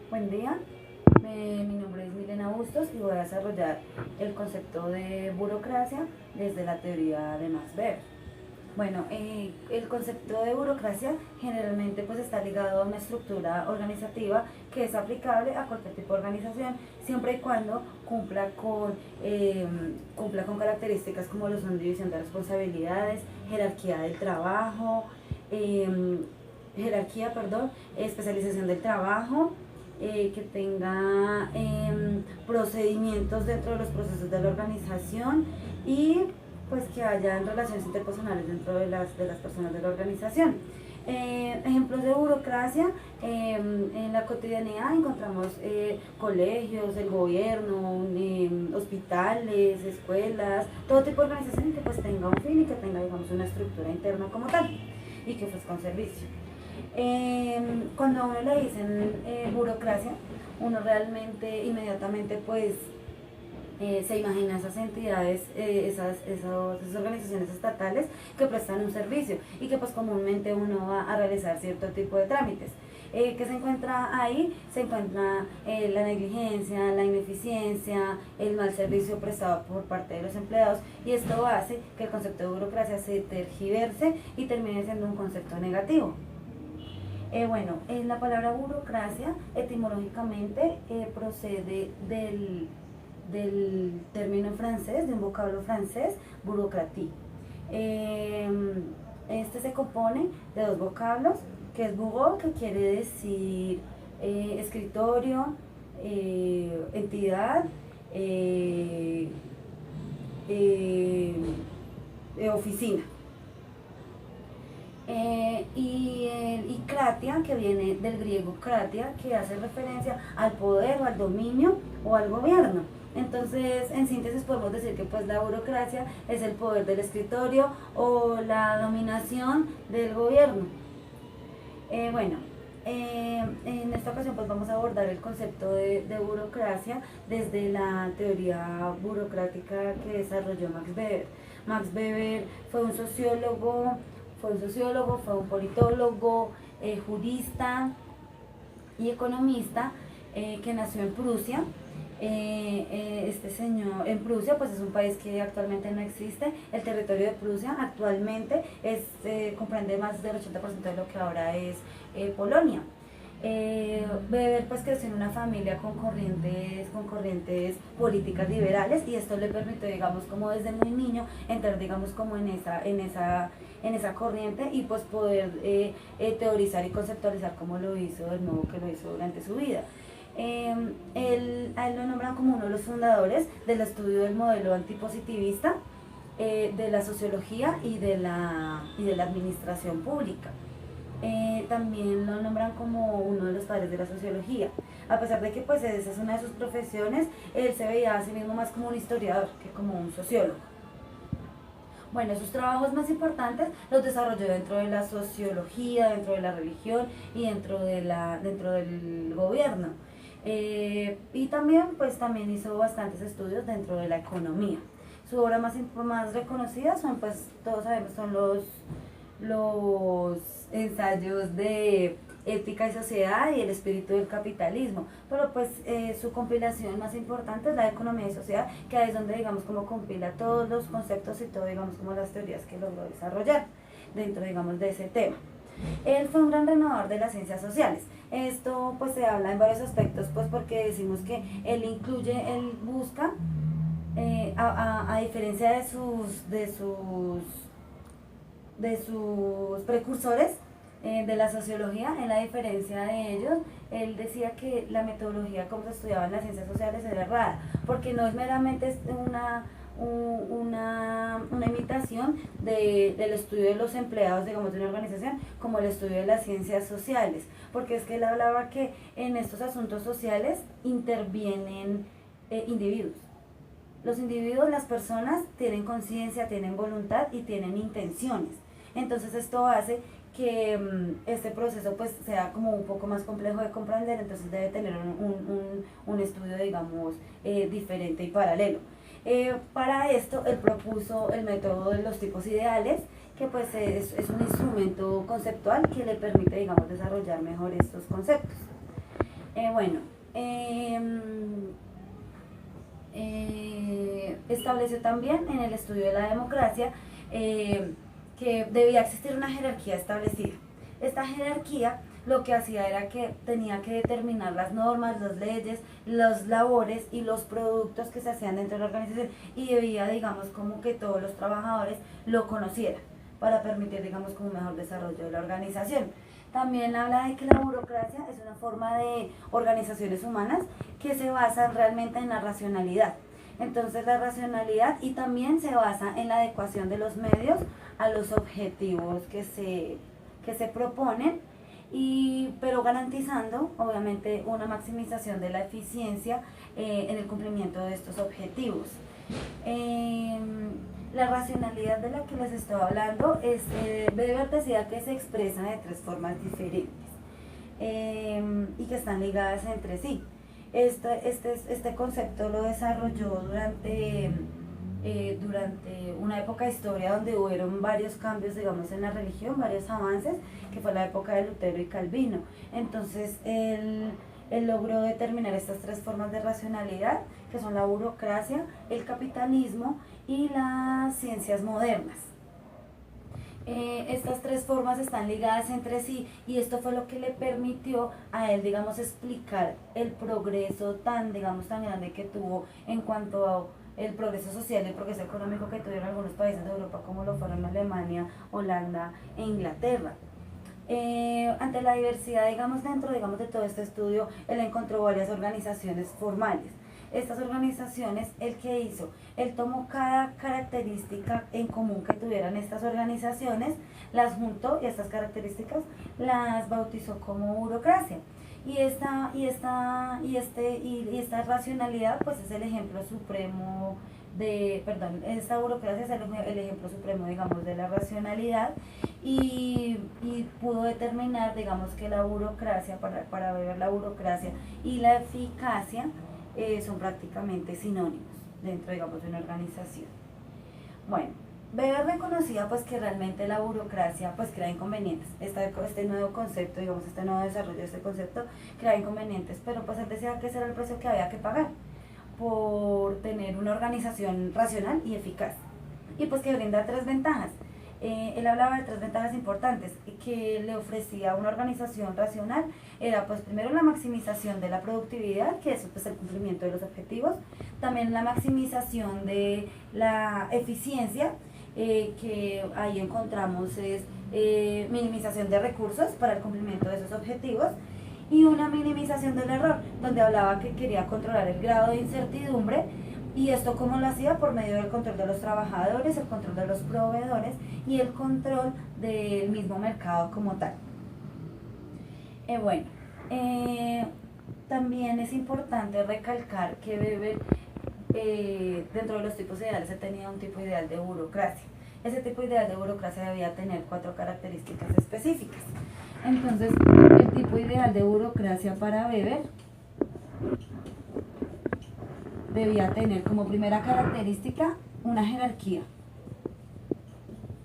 Buen día, mi nombre es Milena Bustos y voy a desarrollar el concepto de burocracia desde la teoría de Max Weber. Bueno, el concepto de burocracia generalmente pues está ligado a una estructura organizativa que es aplicable a cualquier tipo de organización siempre y cuando cumpla con características como lo son división de responsabilidades, jerarquía del trabajo, eh, especialización del trabajo, que tenga procedimientos dentro de los procesos de la organización y pues que haya relaciones interpersonales dentro de las personas de la organización. Ejemplos de burocracia, en la cotidianidad encontramos colegios, el gobierno, hospitales, escuelas, todo tipo de organización que pues tenga un fin y que tenga digamos una estructura interna como tal y que ofrezca un servicio. Cuando a uno le dicen burocracia, uno realmente inmediatamente pues se imagina esas entidades, esas organizaciones estatales que prestan un servicio y que pues comúnmente uno va a realizar cierto tipo de trámites. ¿Qué se encuentra ahí? Se encuentra la negligencia, la ineficiencia, el mal servicio prestado por parte de los empleados y esto hace que el concepto de burocracia se tergiverse y termine siendo un concepto negativo. La palabra burocracia etimológicamente procede del término francés, de un vocablo francés, burocratie. Eh, este se compone de dos vocablos, que es bureau, que quiere decir escritorio, entidad, oficina. Y kratia, que viene del griego kratia, que hace referencia al poder o al dominio o al gobierno. Entonces, en síntesis podemos decir que pues la burocracia es el poder del escritorio o la dominación del gobierno. En esta ocasión pues vamos a abordar el concepto de burocracia desde la teoría burocrática que desarrolló Max Weber. Max Weber fue un sociólogo, fue un politólogo, jurista y economista que nació en Prusia. Este señor en Prusia pues es un país que actualmente no existe. El territorio de Prusia actualmente comprende más del 80% de lo que ahora es Polonia. Weber pues creció en una familia con corrientes políticas liberales y esto le permitió digamos como desde muy niño entrar digamos como en esa corriente y pues poder teorizar y conceptualizar como lo hizo, el modo que lo hizo durante su vida. A él lo nombran como uno de los fundadores del estudio del modelo antipositivista, de la sociología y de la administración pública. También lo nombran como uno de los padres de la sociología. A pesar de que pues esa es una de sus profesiones, él se veía a sí mismo más como un historiador que como un sociólogo. Bueno, sus trabajos más importantes los desarrolló dentro de la sociología, dentro de la religión y dentro del gobierno. Y también hizo bastantes estudios dentro de la economía. Su obra más reconocida son, pues todos sabemos, son los ensayos de Ética y Sociedad y El espíritu del capitalismo, pero pues su compilación más importante es la de Economía y Sociedad, que es donde digamos como compila todos los conceptos y todo digamos como las teorías que logró desarrollar dentro digamos de ese tema. Él fue un gran renovador de las ciencias sociales. Esto pues se habla en varios aspectos pues porque decimos que él busca a diferencia de sus precursores de la sociología, en la diferencia de ellos, él decía que la metodología como se estudiaba en las ciencias sociales era errada, porque no es meramente una imitación del estudio de los empleados, digamos, de una organización, como el estudio de las ciencias sociales, porque es que él hablaba que en estos asuntos sociales intervienen individuos. Los individuos, las personas, tienen conciencia, tienen voluntad y tienen intenciones. Entonces esto hace que este proceso pues sea como un poco más complejo de comprender, entonces debe tener un estudio digamos diferente y paralelo. Para esto él propuso el método de los tipos ideales, que pues es un instrumento conceptual que le permite digamos desarrollar mejor estos conceptos. Bueno, estableció también en el estudio de la democracia que debía existir una jerarquía establecida. Esta jerarquía lo que hacía era que tenía que determinar las normas, las leyes, las labores y los productos que se hacían dentro de la organización, y debía, digamos, como que todos los trabajadores lo conocieran para permitir, digamos, como un mejor desarrollo de la organización. También habla de que la burocracia es una forma de organizaciones humanas que se basan realmente en la racionalidad. Entonces la racionalidad, y también se basa en la adecuación de los medios a los objetivos que se proponen, pero garantizando obviamente una maximización de la eficiencia en el cumplimiento de estos objetivos. La racionalidad de la que les estoy hablando es, Weber decía que se expresa de tres formas diferentes y que están ligadas entre sí. Este concepto lo desarrolló durante una época de historia donde hubieron varios cambios, digamos, en la religión, varios avances, que fue la época de Lutero y Calvino. Entonces él logró determinar estas tres formas de racionalidad, que son la burocracia, el capitalismo y las ciencias modernas. Estas tres formas están ligadas entre sí, y esto fue lo que le permitió a él, digamos, explicar el progreso tan grande que tuvo en cuanto a el progreso social y el progreso económico que tuvieron algunos países de Europa, como lo fueron Alemania, Holanda e Inglaterra. Ante la diversidad, dentro de todo este estudio, él encontró varias organizaciones formales. Estas organizaciones, él tomó cada característica en común que tuvieran estas organizaciones, las juntó, y estas características las bautizó como burocracia. Y esta racionalidad, pues, es el ejemplo supremo esta burocracia es el ejemplo supremo, digamos, de la racionalidad, y pudo determinar, digamos, que la burocracia, para ver la burocracia y la eficacia son prácticamente sinónimos dentro, digamos, de una organización. Bueno, Weber reconocía, pues, que realmente la burocracia, pues, crea inconvenientes. Este nuevo concepto, digamos, este nuevo desarrollo de este concepto crea inconvenientes, pero pues él decía que ese era el precio que había que pagar por tener una organización racional y eficaz, y pues que brinda tres ventajas. Él hablaba de tres ventajas importantes que le ofrecía una organización racional. Era, pues, primero, la maximización de la productividad, que es, pues, el cumplimiento de los objetivos. También la maximización de la eficiencia, que ahí encontramos es minimización de recursos para el cumplimiento de esos objetivos, y una minimización del error, donde hablaba que quería controlar el grado de incertidumbre. Y esto, ¿cómo lo hacía? Por medio del control de los trabajadores, el control de los proveedores y el control del mismo mercado como tal. También es importante recalcar que Weber, dentro de los tipos ideales, él tenía un tipo ideal de burocracia. Ese tipo ideal de burocracia debía tener 4 características específicas. Entonces, el tipo ideal de burocracia para Weber debía tener como primera característica una jerarquía.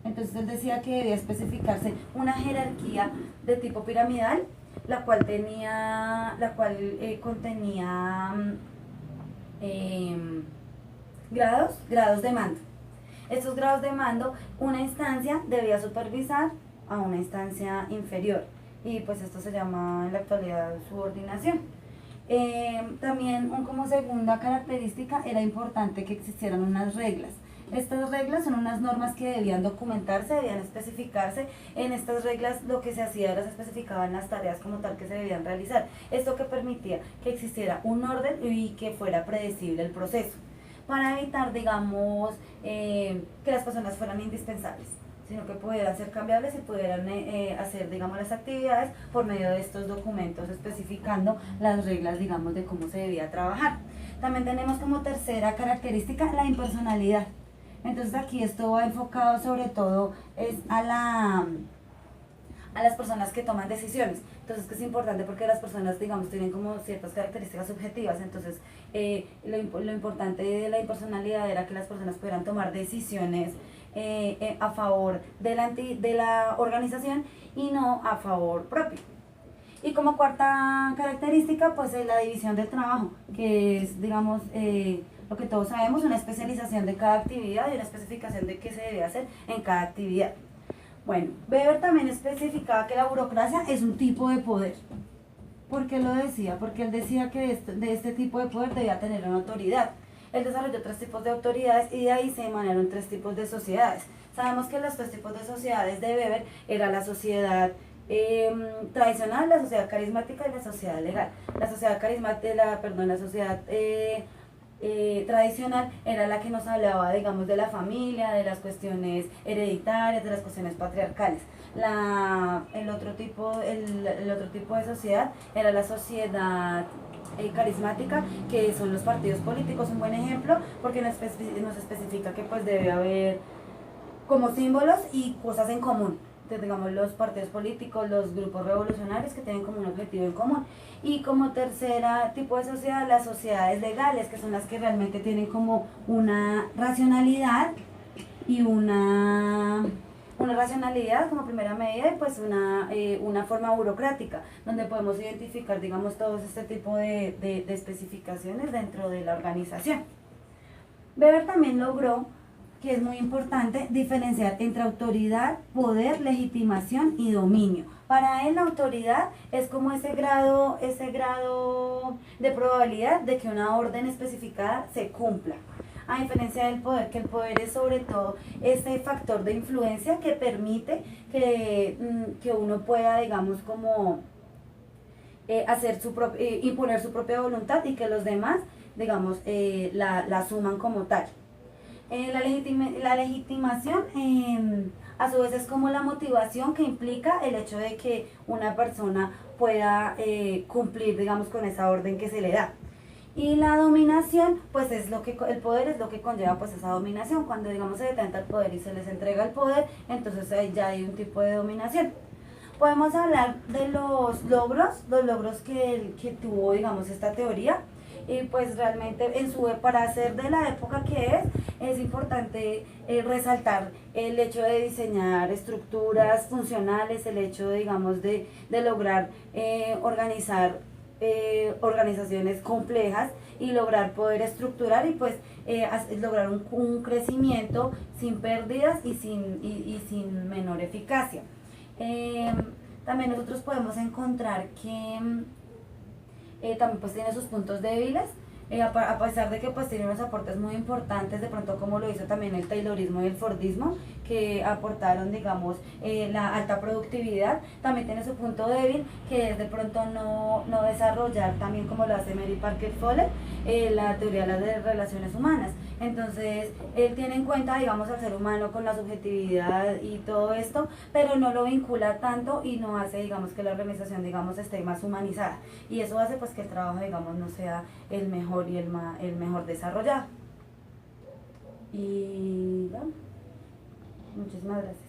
Entonces él decía que debía especificarse una jerarquía de tipo piramidal, la cual contenía grados de mando. Estos grados de mando, una instancia debía supervisar a una instancia inferior, y pues esto se llama en la actualidad subordinación. También, como segunda característica, era importante que existieran unas reglas. Estas reglas son unas normas que debían documentarse, debían especificarse. En estas reglas lo que se hacía era se especificaban las tareas como tal que se debían realizar. Esto que permitía que existiera un orden y que fuera predecible el proceso, para evitar, digamos, que las personas fueran indispensables, sino que pudieran ser cambiables y pudieran hacer, digamos, las actividades por medio de estos documentos, especificando las reglas, digamos, de cómo se debía trabajar. También tenemos como tercera característica la impersonalidad. Entonces aquí esto va enfocado sobre todo a las personas que toman decisiones. Entonces, que es importante porque las personas, digamos, tienen como ciertas características subjetivas. Entonces, lo importante de la impersonalidad era que las personas pudieran tomar decisiones a favor de la organización y no a favor propio. Y como cuarta característica, pues es la división del trabajo, que es, digamos, lo que todos sabemos, una especialización de cada actividad y una especificación de qué se debe hacer en cada actividad. Bueno, Weber también especificaba que la burocracia es un tipo de poder. ¿Por qué lo decía? Porque él decía que de este tipo de poder debía tener una autoridad. Él desarrolló 3 tipos de autoridades y de ahí se emanaron 3 tipos de sociedades. Sabemos que los 3 tipos de sociedades de Weber era la sociedad tradicional, la sociedad carismática y la sociedad legal. La sociedad carismática, la sociedad tradicional era la que nos hablaba, digamos, de la familia, de las cuestiones hereditarias, de las cuestiones patriarcales. El otro tipo de sociedad era la sociedad carismática, que son los partidos políticos, un buen ejemplo, porque nos especifica que pues debe haber como símbolos y cosas en común. Entonces, digamos, los partidos políticos, los grupos revolucionarios que tienen como un objetivo en común. Y como tercera tipo de sociedad, las sociedades legales, que son las que realmente tienen como una racionalidad y una racionalidad como primera medida y pues una forma burocrática, donde podemos identificar, digamos, todo este tipo de especificaciones dentro de la organización. Weber también logró, que es muy importante, diferenciar entre autoridad, poder, legitimación y dominio. Para él la autoridad es como ese grado de probabilidad de que una orden especificada se cumpla. A diferencia del poder, que el poder es sobre todo ese factor de influencia que permite que uno pueda, digamos, como imponer su propia voluntad y que los demás, digamos, la asuman como tal. La legitimación a su vez es como la motivación que implica el hecho de que una persona pueda cumplir, digamos, con esa orden que se le da. Y la dominación, pues el poder es lo que conlleva pues esa dominación. Cuando, digamos, se detenta el poder y se les entrega el poder, entonces ahí ya hay un tipo de dominación. Podemos hablar de los logros que tuvo, digamos, esta teoría. Y pues realmente para ser de la época que es importante resaltar el hecho de diseñar estructuras funcionales, el hecho de, digamos, de lograr organizar organizaciones complejas y lograr poder estructurar y pues lograr un crecimiento sin pérdidas y sin menor eficacia. También nosotros podemos encontrar que también pues tiene sus puntos débiles, a pesar de que pues tiene unos aportes muy importantes, de pronto como lo hizo también el Taylorismo y el Fordismo, que aportaron, digamos, la alta productividad. También tiene su punto débil, que es de pronto no desarrollar también, como lo hace Mary Parker Follett, la teoría de las relaciones humanas. Entonces, él tiene en cuenta, digamos, al ser humano con la subjetividad y todo esto, pero no lo vincula tanto y no hace, digamos, que la organización, digamos, esté más humanizada. Y eso hace pues que el trabajo, digamos, no sea el mejor y el mejor desarrollado. Y bueno, muchísimas gracias.